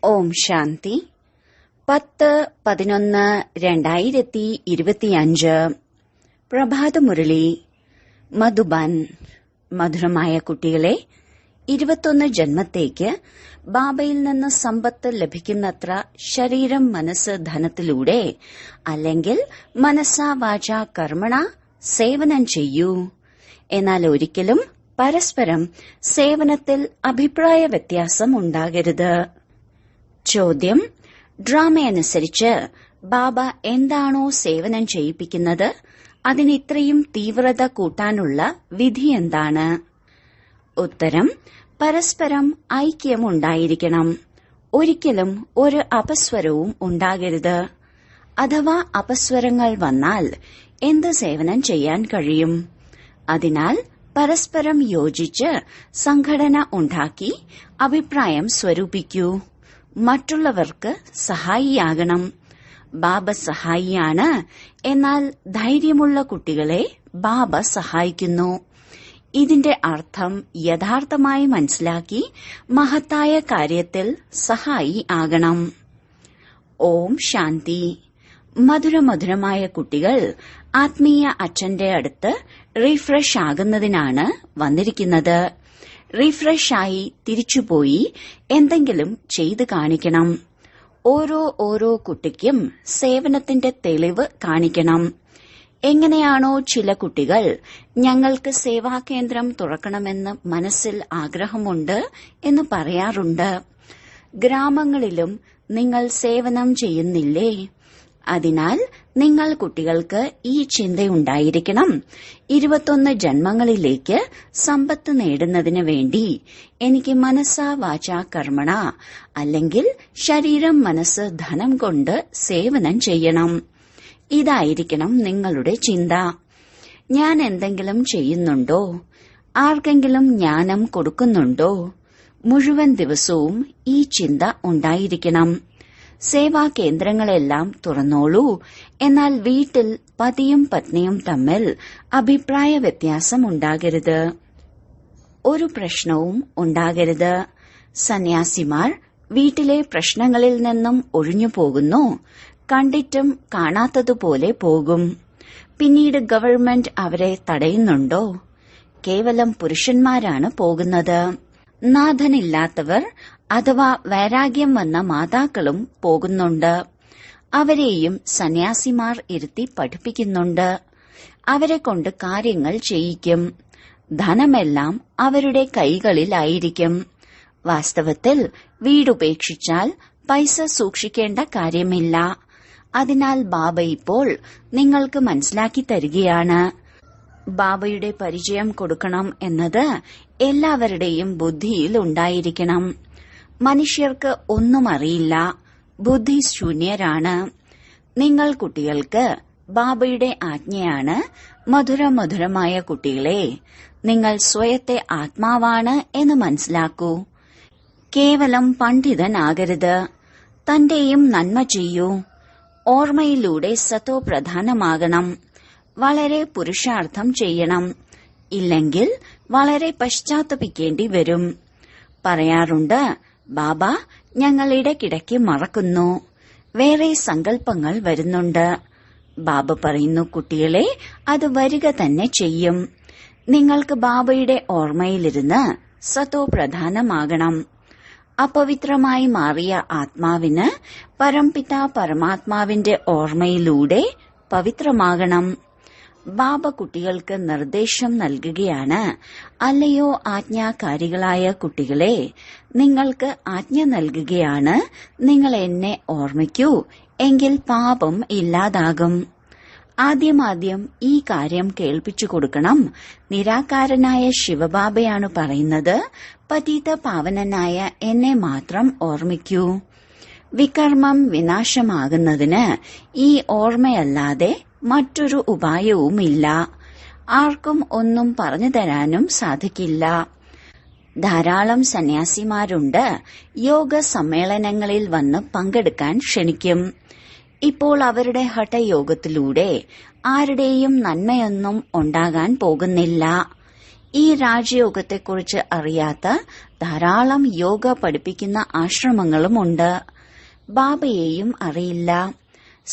ഓം ശാന്തി 10-11-2025 പ്രഭാതമുരളി മധുബൻ. മധുരമായ കുട്ടികളെ, 21 ജന്മത്തേക്ക് ബാബയിൽ നിന്ന് സമ്പത്ത് ലഭിക്കുന്നത്ര ശരീരം, മനസ്സ്, ധനത്തിലൂടെ അല്ലെങ്കിൽ മനസ്സാ വാച കർമ്മണ സേവനം ചെയ്യൂ. എന്നാൽ ഒരിക്കലും പരസ്പരം സേവനത്തിൽ അഭിപ്രായ വ്യത്യാസം ഉണ്ടാകരുത്. ചോദ്യം: ഡ്രാമയനുസരിച്ച് ബാബ എന്താണോ സേവനം ചെയ്യിപ്പിക്കുന്നത് അതിന് ഇത്രയും തീവ്രത കൂട്ടാനുള്ള വിധി എന്താണ്? ഉത്തരം: പരസ്പരം ഐക്യമുണ്ടായിരിക്കണം. ഒരിക്കലും ഒരു അപസ്വരവും ഉണ്ടാകരുത്. അഥവാ അപസ്വരങ്ങൾ വന്നാൽ എന്ത് സേവനം ചെയ്യാൻ കഴിയും? അതിനാൽ പരസ്പരം യോജിച്ച് സംഘടന ഉണ്ടാക്കി അഭിപ്രായം സ്വരൂപിക്കൂ. മറ്റുള്ളവർക്ക് സഹായിയാകണം. ബാബ സഹായിയാണ്. എന്നാൽ ധൈര്യമുള്ള കുട്ടികളെ ബാബ സഹായിക്കുന്നു. ഇതിന്റെ അർത്ഥം യഥാർത്ഥമായി മനസ്സിലാക്കി മഹത്തായ കാര്യത്തിൽ സഹായി ആകണം. ഓം ശാന്തി. മധുരമധുരമായ കുട്ടികൾ ആത്മീയ അച്ഛന്റെ അടുത്ത് റീഫ്രഷ് ആകുന്നതിനാണ് വന്നിരിക്കുന്നത്. റീഫ്രഷായി തിരിച്ചുപോയി എന്തെങ്കിലും ചെയ്തു കാണിക്കണം. ഓരോ കുട്ടിക്കും സേവനത്തിന്റെ തെളിവ് കാണിക്കണം. എങ്ങനെയാണോ ചില കുട്ടികൾ ഞങ്ങൾക്ക് സേവാകേന്ദ്രം തുറക്കണമെന്ന് മനസ്സിൽ ആഗ്രഹമുണ്ട് എന്ന് പറയാറുണ്ട്, ഗ്രാമങ്ങളിലും നിങ്ങൾ സേവനം ചെയ്യുന്നില്ലേ? അതിനാൽ നിങ്ങൾ കുട്ടികൾക്ക് ഈ ചിന്തയുണ്ടായിരിക്കണം, 21 ജന്മങ്ങളിലേക്ക് സമ്പത്ത് നേടുന്നതിന് വേണ്ടി എനിക്ക് മനസ്സാ വാച കർമ്മണ അല്ലെങ്കിൽ ശരീരം, മനസ്സ്, ധനം കൊണ്ട് സേവനം ചെയ്യണം. ഇതായിരിക്കണം നിങ്ങളുടെ ചിന്ത. ഞാൻ എന്തെങ്കിലും ചെയ്യുന്നുണ്ടോ? ആർക്കെങ്കിലും ജ്ഞാനം കൊടുക്കുന്നുണ്ടോ? മുഴുവൻ ദിവസവും ഈ ചിന്ത ഉണ്ടായിരിക്കണം. സേവാ കേന്ദ്രങ്ങളെല്ലാം തുറന്നോളൂ. എന്നാൽ വീട്ടിൽ പതിയും പത്നിയും തമ്മിൽ അഭിപ്രായ വ്യത്യാസം ഉണ്ടാകരുത്. ഒരു പ്രശ്നവും ഉണ്ടാകരുത്. സന്യാസിമാർ വീട്ടിലെ പ്രശ്നങ്ങളിൽ നിന്നും ഒഴിഞ്ഞു പോകുന്നു. കണ്ടിട്ടും കാണാത്തതുപോലെ പോകും. പിന്നീട് ഗവൺമെന്റ് അവരെ തടയുന്നുണ്ടോ? കേവലം പുരുഷന്മാരാണ് പോകുന്നത്. നാഥനില്ലാത്തവർ അഥവാ വൈരാഗ്യം വന്ന മാതാക്കളും പോകുന്നുണ്ട്. അവരെയും സന്യാസിമാർ ഇരുത്തി പഠിപ്പിക്കുന്നുണ്ട്. അവരെ കൊണ്ട് കാര്യങ്ങൾ ചെയ്യിക്കും. ധനമെല്ലാം അവരുടെ കൈകളിലായിരിക്കും. വാസ്തവത്തിൽ വീടുപേക്ഷിച്ചാൽ പൈസ സൂക്ഷിക്കേണ്ട കാര്യമില്ല. അതിനാൽ ബാബ ഇപ്പോൾ നിങ്ങൾക്ക് മനസ്സിലാക്കി തരികയാണ്. ബാബയുടെ പരിചയം കൊടുക്കണം എന്നത് എല്ലാവരുടെയും ബുദ്ധിയിൽ ഉണ്ടായിരിക്കണം. മനുഷ്യർക്ക് ഒന്നും അറിയില്ല, ബുദ്ധിശൂന്യരാണ്. നിങ്ങൾ കുട്ടികൾക്ക് ബാബയുടെ ആജ്ഞയാണ്, മധുരമധുരമായ കുട്ടികളെ, നിങ്ങൾ സ്വയത്തെ ആത്മാവാണ് എന്ന് മനസ്സിലാക്കൂ. കേവലം പണ്ഡിതനാകരുത്. തന്റെയും നന്മ ചെയ്യൂ. ഓർമ്മയിലൂടെ സത്തോ പ്രധാനമാകണം. വളരെ പുരുഷാർത്ഥം ചെയ്യണം. ഇല്ലെങ്കിൽ വളരെ പശ്ചാത്തപിക്കേണ്ടി വരും. പറയാറുണ്ട്, ബാബ ഞങ്ങൾ ഇടയ്ക്കിടയ്ക്ക് മറക്കുന്നു, വേറെ സങ്കല്പങ്ങൾ വരുന്നുണ്ട്. ബാബ പറയുന്നു, കുട്ടികളെ, അത് വരിക തന്നെ ചെയ്യും. നിങ്ങൾക്ക് ബാബയുടെ ഓർമ്മയിലിരുന്ന് സത്തോ പ്രധാനമാകണം. അപവിത്രമായി മാറിയ ആത്മാവിന് പരംപിത പരമാത്മാവിന്റെ ഓർമ്മയിലൂടെ പവിത്രമാകണം. ബാബ കുട്ടികൾക്ക് നിർദ്ദേശം നൽകുകയാണ്, അല്ലയോ ആജ്ഞാകാരികളായ കുട്ടികളെ, നിങ്ങൾക്ക് ആജ്ഞ നൽകുകയാണ്, നിങ്ങൾ എന്നെ ഓർമ്മിക്കൂ, എങ്കിൽ പാപം ഇല്ലാതാകും. ആദ്യം ഈ കാര്യം കേൾപ്പിച്ചു കൊടുക്കണം. നിരാകാരനായ ശിവബാബയാണ് പറയുന്നത്, പതിത പാവനനായ എന്നെ മാത്രം ഓർമ്മിക്കൂ. വികർമ്മം വിനാശമാകുന്നതിന് ഈ ഓർമ്മയല്ലാതെ മറ്റൊരു ഉപായവുമില്ല. ആർക്കും ഒന്നും പറഞ്ഞു തരാനും സാധിക്കില്ല. ധാരാളം സന്യാസിമാരുണ്ട്. യോഗ സമ്മേളനങ്ങളിൽ വന്ന് പങ്കെടുക്കാൻ ക്ഷണിക്കും. ഇപ്പോൾ അവരുടെ ഹഠയോഗത്തിലൂടെ ആരുടെയും നന്മയൊന്നും ഉണ്ടാകാൻ പോകുന്നില്ല. ഈ രാജയോഗത്തെക്കുറിച്ച് അറിയാത്ത ധാരാളം യോഗ പഠിപ്പിക്കുന്ന ആശ്രമങ്ങളുമുണ്ട്. ബാബയെയും അറിയില്ല.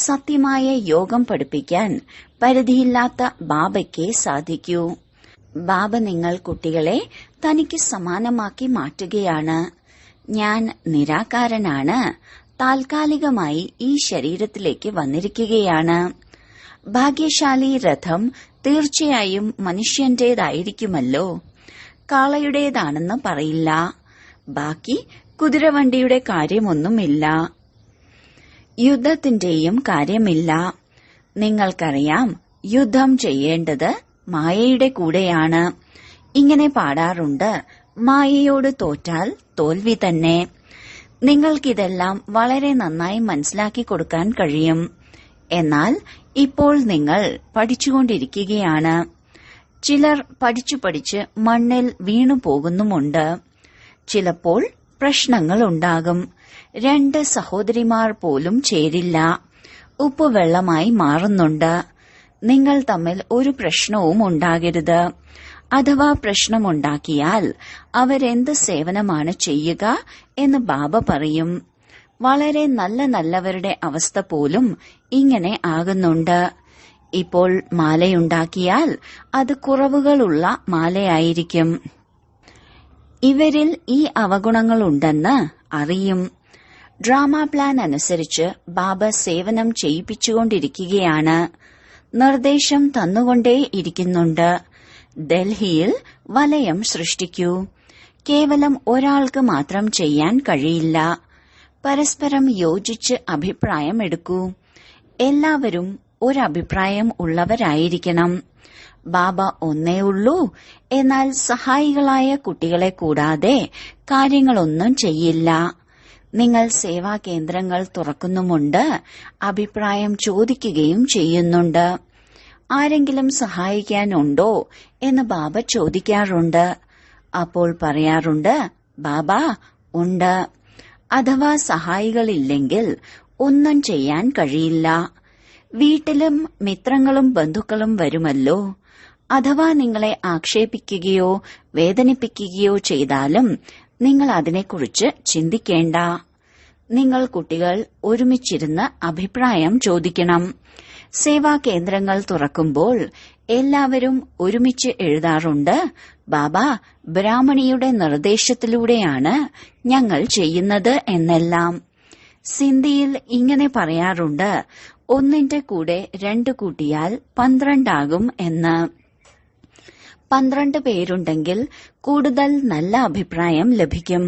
സത്യമായ യോഗം പഠിപ്പിക്കാൻ പരിധിയില്ലാത്ത ബാബയ്ക്കേ സാധിക്കൂ. ബാബ നിങ്ങൾ കുട്ടികളെ തനിക്ക് സമാനമാക്കി മാറ്റുകയാണ്. ഞാൻ നിരാകാരനാണ്. താൽക്കാലികമായി ഈ ശരീരത്തിലേക്ക് വന്നിരിക്കുകയാണ്. ഭാഗ്യശാലി രഥം തീർച്ചയായും മനുഷ്യന്റേതായിരിക്കുമല്ലോ. കാളയുടേതാണെന്ന് പറയില്ല. ബാക്കി കുതിരവണ്ടിയുടെ കാര്യമൊന്നുമില്ല. യുദ്ധത്തിന്റെയും കാര്യമില്ല. നിങ്ങൾക്കറിയാം, യുദ്ധം ചെയ്യേണ്ടത് മായയുടെ കൂടെയാണ്. ഇങ്ങനെ പാടാറുണ്ട്, മായയോട് തോറ്റാൽ തോൽവി തന്നെ. നിങ്ങൾക്കിതെല്ലാം വളരെ നന്നായി മനസ്സിലാക്കി കൊടുക്കാൻ കഴിയും. എന്നാൽ ഇപ്പോൾ നിങ്ങൾ പഠിച്ചുകൊണ്ടിരിക്കുകയാണ്. ചിലർ പഠിച്ചു മണ്ണിൽ വീണു പോകുന്നുമുണ്ട്. ചിലപ്പോൾ പ്രശ്നങ്ങളുണ്ടാകും. 2 സഹോദരിമാർ പോലും ചേരില്ല. ഉപ്പുവെള്ളമായി മാറുന്നുണ്ട്. നിങ്ങൾ തമ്മിൽ ഒരു പ്രശ്നവും ഉണ്ടാകരുത്. അഥവാ പ്രശ്നമുണ്ടാക്കിയാൽ അവരെന്ത് സേവനമാണ് ചെയ്യുക എന്ന് ബാബ പറയും. വളരെ നല്ലവരുടെ അവസ്ഥ പോലും ഇങ്ങനെ ആകുന്നുണ്ട്. ഇപ്പോൾ മാലയുണ്ടാക്കിയാൽ അത് കുറവുകളുള്ള മാലയായിരിക്കും. ഇവരിൽ ഈ അവഗുണങ്ങളുണ്ടെന്ന് അറിയും. ഡ്രാമ പ്ലാൻ അനുസരിച്ച് ബാബ സേവനം ചെയ്യിപ്പിച്ചുകൊണ്ടിരിക്കുകയാണ്. നിർദ്ദേശം തന്നുകൊണ്ടേയിരിക്കുന്നുണ്ട്. ഡൽഹിയിൽ വലയം സൃഷ്ടിക്കൂ. കേവലം ഒരാൾക്ക് മാത്രം ചെയ്യാൻ കഴിയില്ല. പരസ്പരം യോജിച്ച് അഭിപ്രായം എടുക്കൂ. എല്ലാവരും ഒരഭിപ്രായം ഉള്ളവരായിരിക്കണം. ബാബ ഒന്നേ ഉള്ളൂ. എന്നാൽ സഹായികളായ കുട്ടികളെ കൂടാതെ കാര്യങ്ങളൊന്നും ചെയ്യില്ല. നിങ്ങൾ സേവാ കേന്ദ്രങ്ങൾ തുറക്കുന്നുമുണ്ട്. അഭിപ്രായം ചോദിക്കുകയും ചെയ്യുന്നുണ്ട്. ആരെങ്കിലും സഹായിക്കാനുണ്ടോ എന്ന് ബാബ ചോദിക്കാറുണ്ട്. അപ്പോൾ പറയാറുണ്ട്, ബാബ ഉണ്ട്. അഥവാ സഹായികളില്ലെങ്കിൽ ഒന്നും ചെയ്യാൻ കഴിയില്ല. വീട്ടിലും മിത്രങ്ങളും ബന്ധുക്കളും വരുമല്ലോ. അഥവാ നിങ്ങളെ ആക്ഷേപിക്കുകയോ വേദനിപ്പിക്കുകയോ ചെയ്താലും നിങ്ങൾ അതിനെക്കുറിച്ച് ചിന്തിക്കേണ്ട. നിങ്ങൾ കുട്ടികൾ ഒരുമിച്ചിരുന്ന് അഭിപ്രായം ചോദിക്കണം. സേവാ കേന്ദ്രങ്ങൾ തുറക്കുമ്പോൾ എല്ലാവരും ഒരുമിച്ച് എഴുതാറുണ്ട്, ബാബ ബ്രാഹ്മണിയുടെ നിർദ്ദേശത്തിലൂടെയാണ് ഞങ്ങൾ ചെയ്യുന്നത് എന്നെല്ലാം. സിന്ധിയിൽ ഇങ്ങനെ പറയാറുണ്ട്, 1ന്റെ കൂടെ 2 കൂട്ടിയാൽ 12 ആകും എന്ന്. 12 പേരുണ്ടെങ്കിൽ കൂടുതൽ നല്ല അഭിപ്രായം ലഭിക്കും.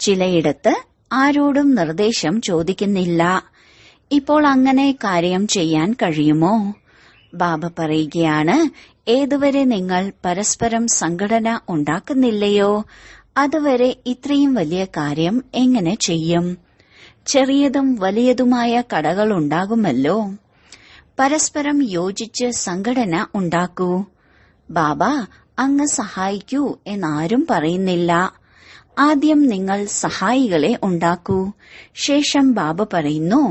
ചിലയിടത്ത് ആരോടും നിർദ്ദേശം ചോദിക്കുന്നില്ല. ഇപ്പോൾ അങ്ങനെ കാര്യം ചെയ്യാൻ കഴിയുമോ? ബാബ പറയുകയാണ്, ഏതുവരെ നിങ്ങൾ പരസ്പരം സംഘടന ഉണ്ടാക്കുന്നില്ലയോ അതുവരെ ഇത്രയും വലിയ കാര്യം എങ്ങനെ ചെയ്യും? ചെറിയതും വലിയതുമായ കടകളുണ്ടാകുമല്ലോ. പരസ്പരം യോജിച്ച് സംഘടന ഉണ്ടാക്കൂ. ബാബ അങ്ങ് സഹായിക്കൂ എന്നാരും പറയുന്നില്ല. ആദ്യം നിങ്ങൾ സഹായികളെ ഉണ്ടാക്കൂ. ശേഷം ബാബ പറയുന്നു,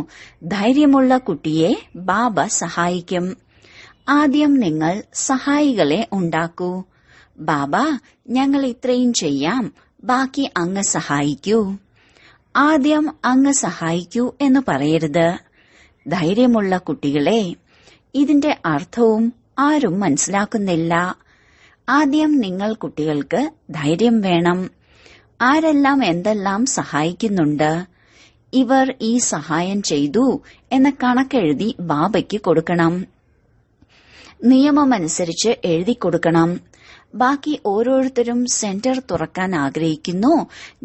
ധൈര്യമുള്ള കുട്ടിയെ ബാബ സഹായിക്കും. ആദ്യം നിങ്ങൾ സഹായികളെ ഉണ്ടാക്കൂ. ബാബ ഞങ്ങൾ ഇത്രയും ചെയ്യാം, ബാക്കി അങ്ങ് സഹായിക്കൂ. ആദ്യം അങ്ങ് സഹായിക്കൂ എന്ന് പറയരുത്. ധൈര്യമുള്ള കുട്ടികളെ, ഇതിന്റെ അർത്ഥവും ആരും മനസ്സിലാക്കുന്നില്ല. ആദ്യം നിങ്ങൾ കുട്ടികൾക്ക് ധൈര്യം വേണം. ആരെല്ലാം എന്തെല്ലാം സഹായിക്കുന്നുണ്ട്, ഇവർ ഈ സഹായം ചെയ്തു എന്ന കണക്കെഴുതി ബാബയ്ക്ക് കൊടുക്കണം. നിയമമനുസരിച്ച് എഴുതി കൊടുക്കണം. ബാക്കി ഓരോരുത്തരും സെന്റർ തുറക്കാൻ ആഗ്രഹിക്കുന്നു,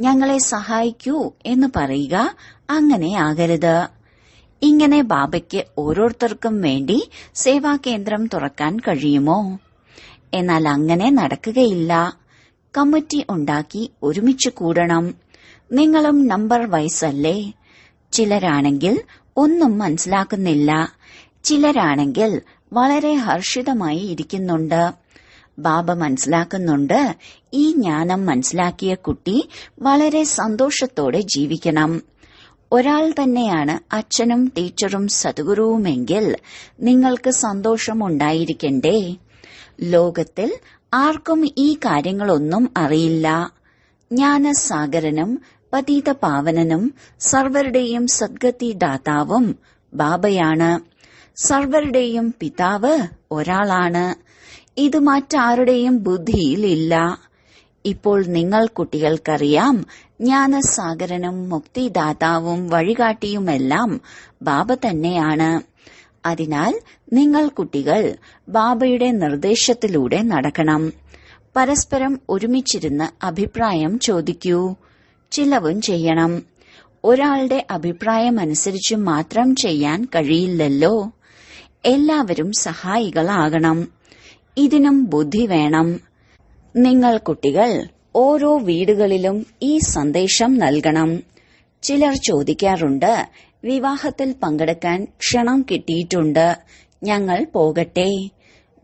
ഞങ്ങളെ സഹായിക്കൂ എന്ന് പറയുക. അങ്ങനെ ആകരുത്. ഇങ്ങനെ ബാബയ്ക്ക് ഓരോരുത്തർക്കും വേണ്ടി സേവാകേന്ദ്രം തുറക്കാൻ കഴിയുമോ? എന്നാൽ അങ്ങനെ നടക്കുകയില്ല. കമ്മിറ്റി ഉണ്ടാക്കി ഒരുമിച്ച് കൂടണം. നിങ്ങളും നമ്പർ വൈസല്ലേ. ചിലരാണെങ്കിൽ ഒന്നും മനസ്സിലാക്കുന്നില്ല. ചിലരാണെങ്കിൽ വളരെ ഹർഷിതമായി ഇരിക്കുന്നുണ്ട്. ബാബ മനസ്സിലാക്കുന്നുണ്ട്, ഈ ജ്ഞാനം മനസ്സിലാക്കിയ കുട്ടി വളരെ സന്തോഷത്തോടെ ജീവിക്കണം. ഒരാൾ തന്നെയാണ് അച്ഛനും ടീച്ചറും സദ്ഗുരുവുമെങ്കിൽ നിങ്ങൾക്ക് സന്തോഷമുണ്ടായിരിക്കണ്ടേ? ലോകത്തിൽ ആർക്കും ഈ കാര്യങ്ങളൊന്നും അറിയില്ല. ജ്ഞാനസാഗരനും പതിത പാവനനും സർവരുടെയും സദ്ഗതി ദാതാവും ബാബയാണ്. സർവരുടെയും പിതാവ് ഒരാളാണ്. ഇത് മറ്റാരുടെയും ബുദ്ധിയിൽ ഇല്ല. ഇപ്പോൾ നിങ്ങൾ കുട്ടികൾക്കറിയാം, ജ്ഞാനസാഗരനും മുക്തിദാതാവും വഴികാട്ടിയുമെല്ലാം ബാബ തന്നെയാണ്. അതിനാൽ നിങ്ങൾ കുട്ടികൾ ബാബയുടെ നിർദ്ദേശത്തിലൂടെ നടക്കണം. പരസ്പരം ഒരുമിച്ചിരുന്ന് അഭിപ്രായം ചോദിക്കൂ. ചിലവും ചെയ്യണം. ഒരാളുടെ അഭിപ്രായമനുസരിച്ച് മാത്രം ചെയ്യാൻ കഴിയില്ലല്ലോ. എല്ലാവരും സഹായികളാകണം. ഇതിനും ബുദ്ധി വേണം. നിങ്ങൾ കുട്ടികൾ ഓരോ വീടുകളിലും ഈ സന്ദേശം നൽകണം. ചിലർ ചോദിക്കാറുണ്ട്, വിവാഹത്തിൽ പങ്കെടുക്കാൻ ക്ഷണം കിട്ടിയിട്ടുണ്ട്, ഞങ്ങൾ പോകട്ടെ?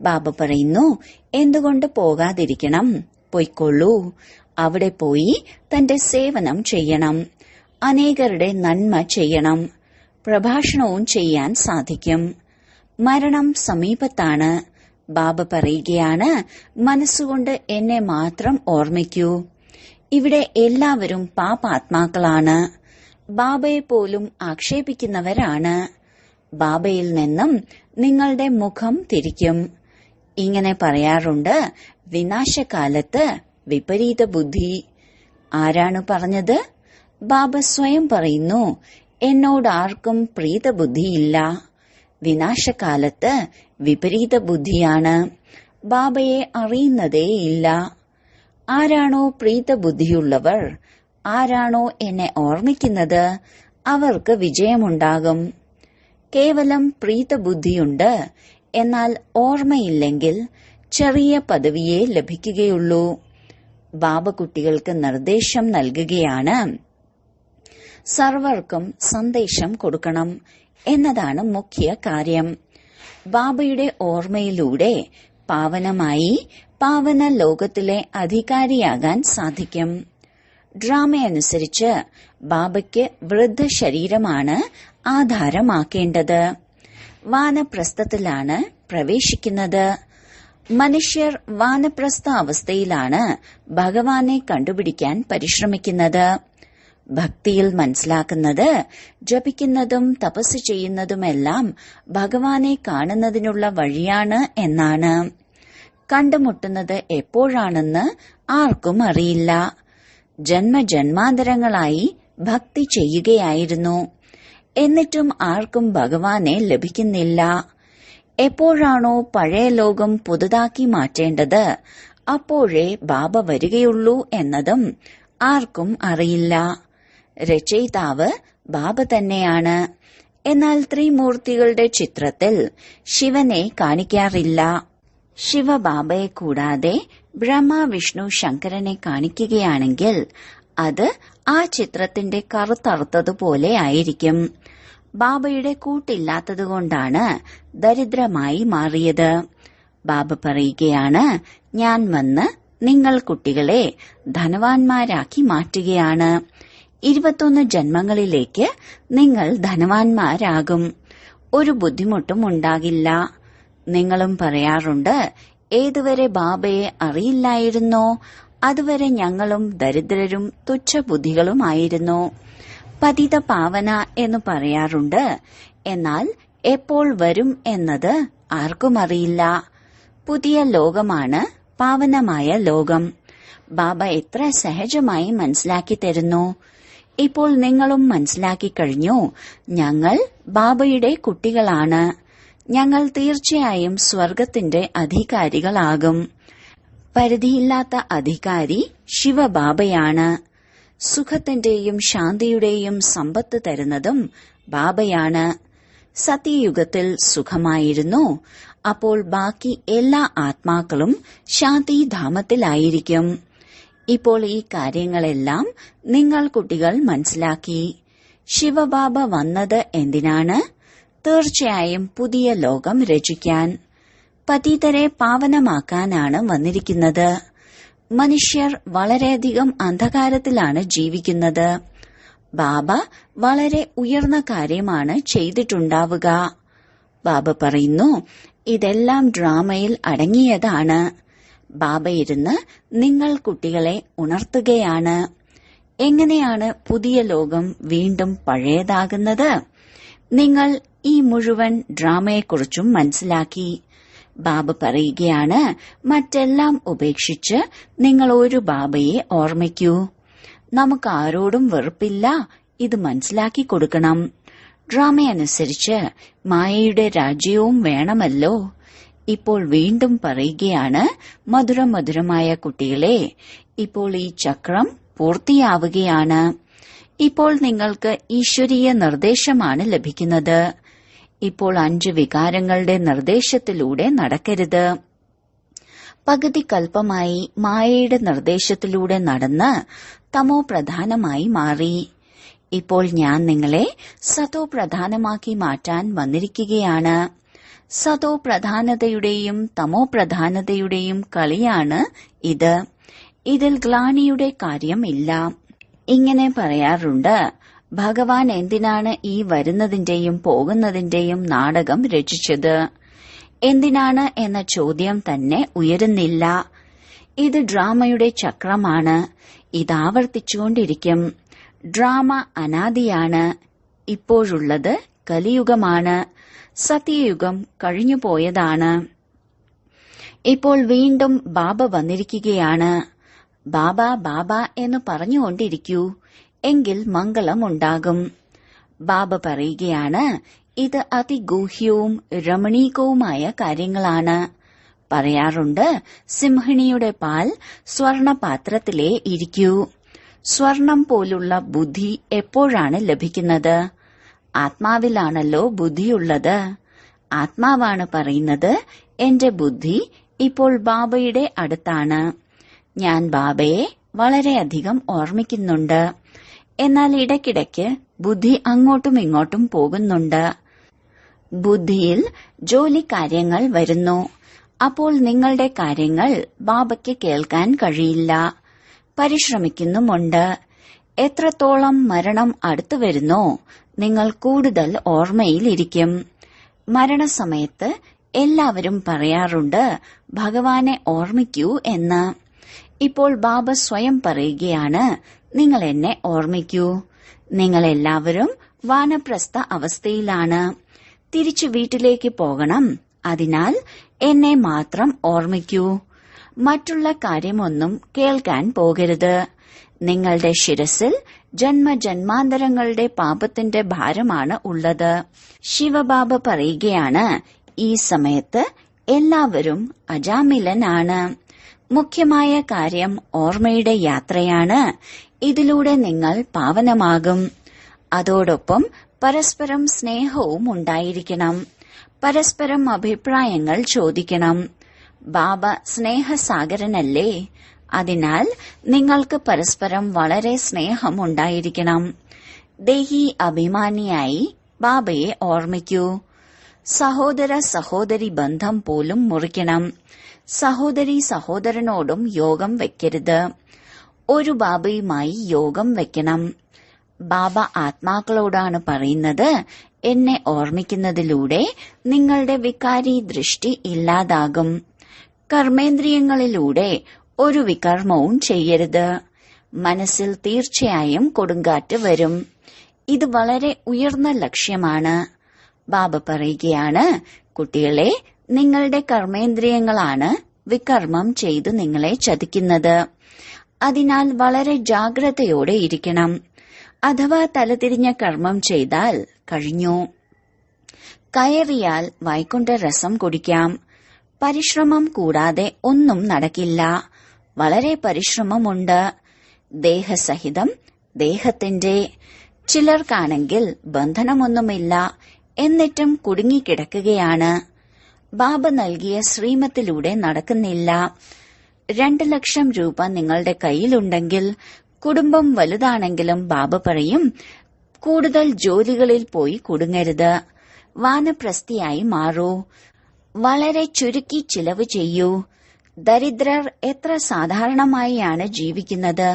ബാബ പറയുന്നു, എന്തുകൊണ്ട് പോകാതിരിക്കണം? പൊയ്ക്കൊള്ളൂ. അവിടെ പോയി തന്റെ സേവനം ചെയ്യണം. അനേകരുടെ നന്മ ചെയ്യണം. പ്രഭാഷണവും ചെയ്യാൻ സാധിക്കും. മരണം സമീപത്താണ്. ബാബ പറയുകയാണ്, മനസ്സുകൊണ്ട് എന്നെ മാത്രം ഓർമ്മിക്കൂ. ഇവിടെ എല്ലാവരും പാപാത്മാക്കളാണ്. ബാബയെ പോലും ആക്ഷേപിക്കുന്നവരാണ്. ബാബയിൽ നിന്നും നിങ്ങളുടെ മുഖം തിരിക്കും. ഇങ്ങനെ പറയാറുണ്ട്, വിനാശകാലത്ത് വിപരീത ബുദ്ധി. ആരാണ് പറഞ്ഞത്? ബാബ സ്വയം പറയുന്നു, എന്നോട് ആർക്കും പ്രീതബുദ്ധിയില്ല. വിനാശകാലത്ത് വിപരീത ബുദ്ധിയാണ്. ബാബയെ അറിയുന്നതേയില്ല. ആരാണോ പ്രീതബുദ്ധിയുള്ളവർ, ആരാണോ എന്നെ ഓർമ്മിക്കുന്നത്, അവർക്ക് വിജയമുണ്ടാകും. കേവലം പ്രീതബുദ്ധിയുണ്ട്, എന്നാൽ ഓർമ്മയില്ലെങ്കിൽ ചെറിയ പദവിയെ ലഭിക്കുകയുള്ളൂ. ബാബ കുട്ടികൾക്ക് നിർദ്ദേശം നൽകുകയാണ്, സർവർക്കും സന്ദേശം കൊടുക്കണം എന്നതാണ് മുഖ്യ കാര്യം. ബാബയുടെ ഓർമ്മയിലൂടെ പാവനമായി പാവന ലോകത്തിലെ അധികാരിയാകാൻ സാധിക്കും. ഡ്രാമയനുസരിച്ച് ബാബയ്ക്ക് വൃദ്ധ ശരീരമാണ് ആധാരമാക്കേണ്ടത്. വാനപ്രസ്ഥത്തിലാണ് പ്രവേശിക്കുന്നത്. മനുഷ്യർ വാനപ്രസ്ഥ അവസ്ഥയിലാണ് ഭഗവാനെ കണ്ടുപിടിക്കാൻ പരിശ്രമിക്കുന്നത്. ഭക്തിയിൽ മനസ്സിലാക്കുന്നത്, ജപിക്കുന്നതും തപസ് ചെയ്യുന്നതുമെല്ലാം ഭഗവാനെ കാണുന്നതിനുള്ള വഴിയാണ് എന്നാണ്. കണ്ടുമുട്ടുന്നത് എപ്പോഴാണെന്ന് ആർക്കും അറിയില്ല. ജന്മജന്മാന്തരങ്ങളായി ഭക്തി ചെയ്യുകയായിരുന്നു, എന്നിട്ടും ആർക്കും ഭഗവാനെ ലഭിക്കുന്നില്ല. എപ്പോഴാണോ പഴയ ലോകം പുതുതാക്കി മാറ്റേണ്ടത്, അപ്പോഴേ ബാബ വരികയുള്ളൂ എന്നതും ആർക്കും അറിയില്ല. രചയിതാവ് ബാബ തന്നെയാണ്. എന്നാൽ ത്രിമൂർത്തികളുടെ ചിത്രത്തിൽ ശിവനെ കാണിക്കാറില്ല. ശിവബാബയെ കൂടാതെ ബ്രഹ്മ, വിഷ്ണു, ശങ്കരനെ കാണിക്കുകയാണെങ്കിൽ അത് ആ ചിത്രത്തിന്റെ കറുത്തറുത്തതുപോലെ ആയിരിക്കും. ബാബയുടെ കൂട്ടില്ലാത്തതുകൊണ്ടാണ് ദരിദ്രമായി മാറിയത്. ബാബ പറയുകയാണ്, ഞാൻ വന്ന് നിങ്ങൾ കുട്ടികളെ ധനവാന്മാരാക്കി മാറ്റുകയാണ്. 21 ജന്മങ്ങളിലേക്ക് നിങ്ങൾ ധനവാന്മാരാകും. ഒരു ബുദ്ധിമുട്ടും ഉണ്ടാകില്ല. നിങ്ങളും പറയാറുണ്ട്, ഏതുവരെ ബാബയെ അറിയില്ലായിരുന്നോ അതുവരെ ഞങ്ങളും ദരിദ്രരും തുച്ഛബുദ്ധികളുമായിരുന്നു. പതിത പാവന എന്ന് പറയാറുണ്ട്, എന്നാൽ എപ്പോൾ വരും എന്നത് ആർക്കും അറിയില്ല. പുതിയ ലോകമാണ് പാവനമായ ലോകം. ബാബ എത്ര സഹജമായി മനസ്സിലാക്കി തരുന്നു. ഇപ്പോൾ നിങ്ങളും മനസ്സിലാക്കി കഴിഞ്ഞു, ഞങ്ങൾ ബാബയുടെ കുട്ടികളാണ്. ഞങ്ങൾ തീർച്ചയായും സ്വർഗത്തിന്റെ അധികാരികളാകും. പരിധിയില്ലാത്ത അധികാരി ശിവബാബയാണ്. സുഖത്തിന്റെയും ശാന്തിയുടെയും സമ്പത്ത് തരുന്നതും ബാബയാണ്. സത്യയുഗത്തിൽ സുഖമായിരുന്നു. അപ്പോൾ ബാക്കി എല്ലാ ആത്മാക്കളും ശാന്തിധാമത്തിലായിരിക്കും. ഇപ്പോൾ ഈ കാര്യങ്ങളെല്ലാം നിങ്ങൾ കുട്ടികൾ മനസ്സിലാക്കി. ശിവബാബ വന്നത് എന്തിനാണ്? തീർച്ചയായും പുതിയ ലോകം രചിക്കാൻ. പതിതരെ പാവനമാക്കാനാണ് വന്നിരിക്കുന്നത്. മനുഷ്യർ വളരെയധികം അന്ധകാരത്തിലാണ് ജീവിക്കുന്നത്. ബാബ വളരെ ഉയർന്ന കാര്യമാണ് ചെയ്തിട്ടുണ്ടാവുക. ബാബ പറയുന്നു, ഇതെല്ലാം ഡ്രാമയിൽ അടങ്ങിയതാണ്. ബാബ ഇരുന്ന് നിങ്ങൾ കുട്ടികളെ ഉണർത്തുകയാണ്. എങ്ങനെയാണ് പുതിയ ലോകം വീണ്ടും പഴയതാകുന്നത്? നിങ്ങൾ ഈ മുഴുവൻ ഡ്രാമയെക്കുറിച്ചും മനസ്സിലാക്കി. ബാബ പറയുകയാണ്, മറ്റെല്ലാം ഉപേക്ഷിച്ച് നിങ്ങൾ ഒരു ബാബയെ ഓർമ്മിക്കൂ. നമുക്ക് ആരോടും വെറുപ്പില്ല, ഇത് മനസ്സിലാക്കി കൊടുക്കണം. ഡ്രാമയനുസരിച്ച് മായയുടെ രാജ്യവും വേണമല്ലോ. ഇപ്പോൾ വീണ്ടും പറയുകയാണ്, മധുരമധുരമായ കുട്ടികളെ, ഇപ്പോൾ ഈ ചക്രം പൂർത്തിയാവുകയാണ്. ഇപ്പോൾ നിങ്ങൾക്ക് ഈശ്വരീയ നിർദ്ദേശമാണ് ലഭിക്കുന്നത്. ഇപ്പോൾ 5 വികാരങ്ങളുടെ നിർദ്ദേശത്തിലൂടെ നടക്കരുത്. പകുതി കൽപ്പമായി മായയുടെ നിർദ്ദേശത്തിലൂടെ നടന്ന് തമോ പ്രധാനമായി മാറി. ഇപ്പോൾ ഞാൻ നിങ്ങളെ സതോ പ്രധാനമാക്കി മാറ്റാൻ വന്നിരിക്കുകയാണ്. സതോ പ്രധാനതയുടെയും തമോ പ്രധാനതയുടെയും കളിയാണ് ഇത്. ഇതിൽ ഗ്ലാനിയുടെ കാര്യമില്ല. ഇങ്ങനെ പറയാറുണ്ട്, ഭഗവാൻ എന്തിനാണ് ഈ വരുന്നതിന്റെയും പോകുന്നതിന്റെയും നാടകം രചിച്ചത്? എന്തിനാണ് എന്ന ചോദ്യം തന്നെ ഉയരുന്നില്ല. ഇത് ഡ്രാമയുടെ ചക്രമാണ്. ഇതാവർത്തിച്ചുകൊണ്ടിരിക്കും. ഡ്രാമ അനാദിയാണ്. ഇപ്പോഴുള്ളത് കലിയുഗമാണ്. സത്യയുഗം കഴിഞ്ഞുപോയതാണ്. ഇപ്പോൾ വീണ്ടും ബാബ വന്നിരിക്കുകയാണ്. ബാബ ബാബ എന്ന് പറഞ്ഞുകൊണ്ടിരിക്കൂ, എങ്കിൽ മംഗളമുണ്ടാകും. ബാബ പറയുകയാണ്, ഇത് അതിഗൂഹ്യവും രമണീകവുമായ കാര്യങ്ങളാണ്. പറയാറുണ്ട്, സിംഹിണിയുടെ പാൽ സ്വർണപാത്രത്തിലേ ഇരിക്കൂ. സ്വർണം പോലുള്ള ബുദ്ധി എപ്പോഴാണ് ലഭിക്കുന്നത്? ആത്മാവിലാണല്ലോ ബുദ്ധിയുള്ളത്. ആത്മാവാണ് പറയുന്നത്, എന്റെ ബുദ്ധി ഇപ്പോൾ ബാബയുടെ അടുത്താണ്. ഞാൻ ബാബയെ വളരെയധികം ഓർമ്മിക്കുന്നുണ്ട്. എന്നാൽ ഇടയ്ക്കിടയ്ക്ക് ബുദ്ധി അങ്ങോട്ടും ഇങ്ങോട്ടും പോകുന്നുണ്ട്. ബുദ്ധിയിൽ ജോലി കാര്യങ്ങൾ വരുന്നു. അപ്പോൾ നിങ്ങളുടെ കാര്യങ്ങൾ ബാബയ്ക്ക് കേൾക്കാൻ കഴിയില്ല. പരിശ്രമിക്കുന്നുമുണ്ട്. എത്രത്തോളം മരണം അടുത്തു വരുന്നോ നിങ്ങൾ കൂടുതൽ ഓർമ്മയിലിരിക്കും. മരണസമയത്ത് എല്ലാവരും പറയാറുണ്ട്, ഭഗവാനെ ഓർമ്മിക്കൂ എന്ന്. ഇപ്പോൾ ബാബ സ്വയം പറയുകയാണ്, നിങ്ങൾ എന്നെ ഓർമ്മിക്കൂ. നിങ്ങളെല്ലാവരും വാനപ്രസ്ഥ അവസ്ഥയിലാണ്. തിരിച്ചു വീട്ടിലേക്ക് പോകണം. അതിനാൽ എന്നെ മാത്രം ഓർമ്മിക്കൂ. മറ്റുള്ള കാര്യമൊന്നും കേൾക്കാൻ പോകരുത്. നിങ്ങളുടെ ശിരസിൽ ജന്മജന്മാന്തരങ്ങളുടെ പാപത്തിന്റെ ഭാരമാണ് ഉള്ളത്. ശിവബാബ പറയുകയാണ്, ഈ സമയത്ത് എല്ലാവരും അജാമിലനാണ്. മുഖ്യമായ കാര്യം ഓർമ്മയുടെ യാത്രയാണ്. ഇതിലൂടെ നിങ്ങൾ പാവനമാകും. അതോടൊപ്പം പരസ്പരം സ്നേഹവും ഉണ്ടായിരിക്കണം. പരസ്പരം അഭിപ്രായങ്ങൾ ചോദിക്കണം. ബാബ സ്നേഹസാഗരനല്ലേ? അതിനാൽ നിങ്ങൾക്ക് പരസ്പരം വളരെ സ്നേഹമുണ്ടായിരിക്കണം. ദേഹി അഭിമാനിയായി ബാബയെ ഓർമ്മിക്കൂ. സഹോദര സഹോദരി ബന്ധം പോലും മുറിക്കണം. സഹോദരി സഹോദരനോടും യോഗം വെക്കരുത്. ഒരു ബാബയുമായി യോഗം വെക്കണം. ബാബ ആത്മാക്കളോടാണ് പറയുന്നത്, എന്നെ ഓർമ്മിക്കുന്നതിലൂടെ നിങ്ങളുടെ വികാരി ദൃഷ്ടി ഇല്ലാതാകും. കർമ്മേന്ദ്രിയങ്ങളിലൂടെ ഒരു വികർമ്മവും ചെയ്യരുത്. മനസ്സിൽ തീർച്ചയായും കൊടുങ്കാറ്റ് വരും. ഇത് വളരെ ഉയർന്ന ലക്ഷ്യമാണ്. ബാബ പറയുകയാണ്, കുട്ടികളെ, നിങ്ങളുടെ കർമ്മേന്ദ്രിയങ്ങളാണ് വികർമ്മം ചെയ്ത് നിങ്ങളെ ചതിക്കുന്നത്. അതിനാൽ വളരെ ജാഗ്രതയോടെ ഇരിക്കണം. അഥവാ തലതിരിഞ്ഞ കർമ്മം ചെയ്താൽ കഴിഞ്ഞു. കയറിയാൽ വൈകുണ്ഠരസം കുടിക്കാം. പരിശ്രമം കൂടാതെ ഒന്നും നടക്കില്ല. വളരെ പരിശ്രമമുണ്ട്. ദേഹസഹിതം ദേഹത്തിന്റെ. ചിലർക്കാണെങ്കിൽ ബന്ധനമൊന്നുമില്ല, എന്നിട്ടും കുടുങ്ങിക്കിടക്കുകയാണ്. ബാബ നൽകിയ ശ്രീമത്തിലൂടെ നടക്കുന്നില്ല. 2 ലക്ഷം രൂപ നിങ്ങളുടെ കയ്യിലുണ്ടെങ്കിൽ, കുടുംബം വലുതാണെങ്കിലും ബാബ പറയും, കൂടുതൽ ജോലികളിൽ പോയി കുടുങ്ങരുത്. വാനപ്രസ്ഥിയായി മാറൂ. വളരെ ചുരുക്കി ചിലവ് ചെയ്യൂ. ദരിദ്രർ എത്ര സാധാരണമായാണ് ജീവിക്കുന്നത്.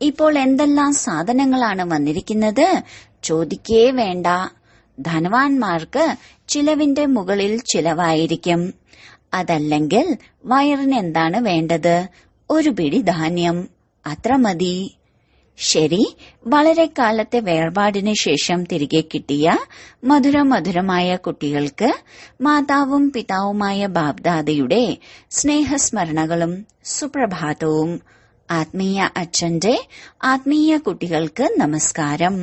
ഇപ്പോൾ എന്തെല്ലാം സാധനങ്ങളാണ് വന്നിരിക്കുന്നത്, ചോദിക്കേ വേണ്ട. ധനവാന്മാർക്ക് ചിലവിന്റെ മുകളിൽ ചിലവായിരിക്കും. അതല്ലെങ്കിൽ വയറിന് എന്താണ് വേണ്ടത്? ഒരു പിടി ധാന്യം, അത്ര മതി. ശരി, വളരെ കാലത്തെ വേർപാടിന് ശേഷം തിരികെ കിട്ടിയ മധുരമധുരമായ കുട്ടികൾക്ക് മാതാവും പിതാവുമായ ബാബ്ദാദയുടെ സ്നേഹസ്മരണകളും സുപ്രഭാതവും. ആത്മീയ അച്ഛന്റെ ആത്മീയ കുട്ടികൾക്ക് നമസ്കാരം.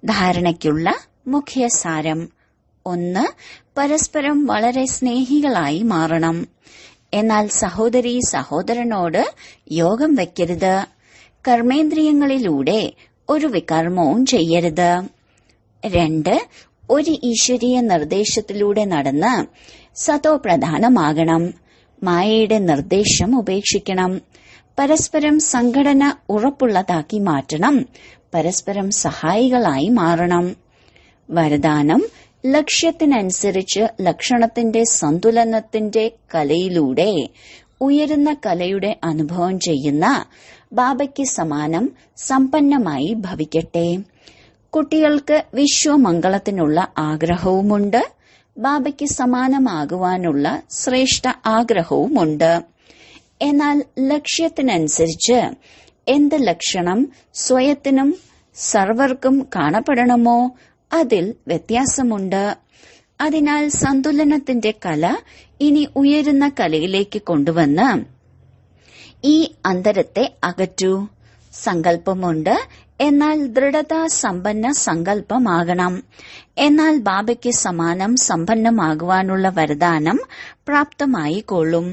ധാരണയ്ക്കുള്ള മുഖ്യസാരം: 1. പരസ്പരം വളരെ സ്നേഹികളായി മാറണം. എന്നാൽ സഹോദരീ സഹോദരനോട് യോഗം വയ്ക്കരുത്. കർമ്മേന്ദ്രിയങ്ങളിലൂടെ ഒരു വികർമ്മവും ചെയ്യരുത്. 2. ഒരു ഈശ്വരീയ നിർദ്ദേശത്തിലൂടെ നടന്ന് സതോ പ്രധാനമാകണം. മായയുടെ നിർദ്ദേശം ഉപേക്ഷിക്കണം. പരസ്പരം സംഘടന ഉറപ്പുള്ളതാക്കി മാറ്റണം. പരസ്പരം സഹായികളായി മാറണം. വരദാനം: ലക്ഷ്യത്തിനനുസരിച്ച് ലക്ഷണത്തിന്റെ സന്തുലനത്തിന്റെ കലയിലൂടെ ഉയരുന്ന കലയുടെ അനുഭവം ചെയ്യുന്ന ബാബയ്ക്ക് സമാനം സമ്പന്നമായി ഭവിക്കട്ടെ. കുട്ടികൾക്ക് വിശ്വമംഗളത്തിനുള്ള ആഗ്രഹവുമുണ്ട്. ബാബയ്ക്ക് സമാനമാകുവാനുള്ള ശ്രേഷ്ഠ ആഗ്രഹവുമുണ്ട്. എന്നാൽ ലക്ഷ്യത്തിനനുസരിച്ച് എന്ത് ലക്ഷണം സ്വയത്തിനും സർവർക്കും കാണപ്പെടണമോ അതിൽ വ്യത്യാസമുണ്ട്. അതിനാൽ സന്തുലനത്തിന്റെ കല ഇനി ഉയരുന്ന കലയിലേക്ക് കൊണ്ടുവന്ന് ഈ അന്തരത്തെ അകറ്റൂ. സങ്കല്പമുണ്ട്, എന്നാൽ ദൃഢതാ സമ്പന്ന സങ്കല്പമാകണം. എന്നാൽ ബാബയ്ക്ക് സമാനം സമ്പന്നമാകുവാനുള്ള വരദാനം പ്രാപ്തമായിക്കൊള്ളും.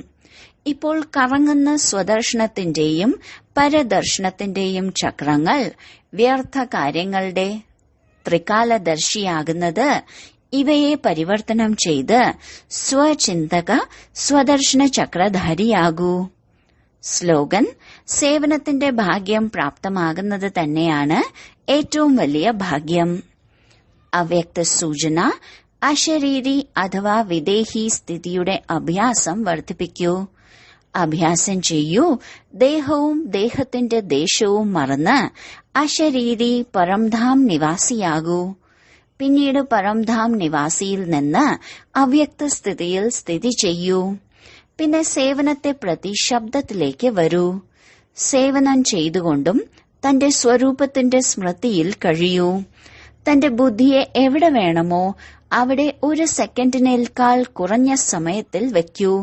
ഇപ്പോൾ കറങ്ങുന്ന സ്വദർശനത്തിന്റെയും പരദർശനത്തിന്റെയും ചക്രങ്ങൾ വ്യർത്ഥ കാര്യങ്ങളുടെ ത്രികാലദർശിയാകുന്നത് ഇവയെ പരിവർത്തനം ചെയ്ത് സ്വചിന്തക സ്വദർശന ചക്രധാരിയാകൂ. സ്ലോഗൻ: സേവനത്തിന്റെ ഭാഗ്യം പ്രാപ്തമാകുന്നത് തന്നെയാണ് ഏറ്റവും വലിയ ഭാഗ്യം. അവ്യക്ത സൂചന: അശരീരി അഥവാ വിദേഹി സ്ഥിതിയുടെ അഭ്യാസം വർദ്ധിപ്പിക്കൂ. അഭ്യാസം ചെയ്യൂ. ദേഹവും ദേഹത്തിന്റെ ദേശവും മറന്ന് അശരീരി പരംധാം നിവാസിയാകൂ. പിന്നീട് പരംധാം നിവാസിയിൽ നിന്ന് അവ്യക്ത സ്ഥിതിയിൽ സ്ഥിതി ചെയ്യൂ. പിന്നെ സേവനത്തെ പ്രതി ശബ്ദത്തിലേക്ക് വരൂ. സേവനം ചെയ്തുകൊണ്ടും തന്റെ സ്വരൂപത്തിന്റെ സ്മൃതിയിൽ കഴിയൂ. തന്റെ ബുദ്ധിയെ എവിടെ വേണമോ അവിടെ ഒരു സെക്കൻഡിനേക്കാൾ കുറഞ്ഞ സമയത്തിൽ വയ്ക്കൂ.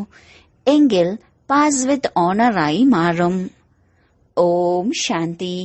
എങ്കിൽ പാസ് വിത്ത് ഓണറായി മാറും. ഓം ശാന്തി.